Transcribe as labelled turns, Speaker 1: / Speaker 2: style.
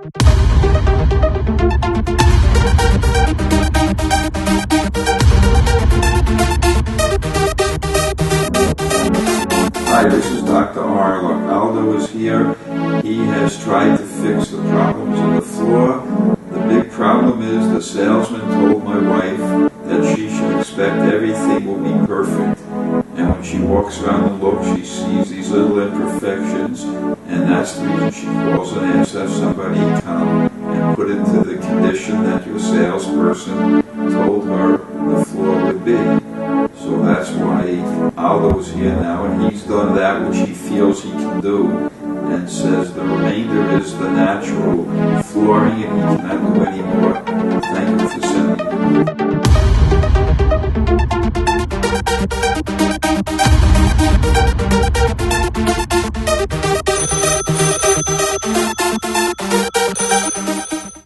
Speaker 1: Hi, this is Dr. Arla. Aldo is here. He has tried to fix the problems in the floor. The big problem is the salesman told my wife that she should expect everything will be perfect. And when she walks around and looks, she sees these little imperfections, and that's the reason she calls and asks to have somebody come and put it to the condition that your salesperson told her the floor would be. So that's why Aldo's here now, and he's done that which he feels he can do, and says the remainder is the natural flooring, and he cannot do any more. Thank you for sending me.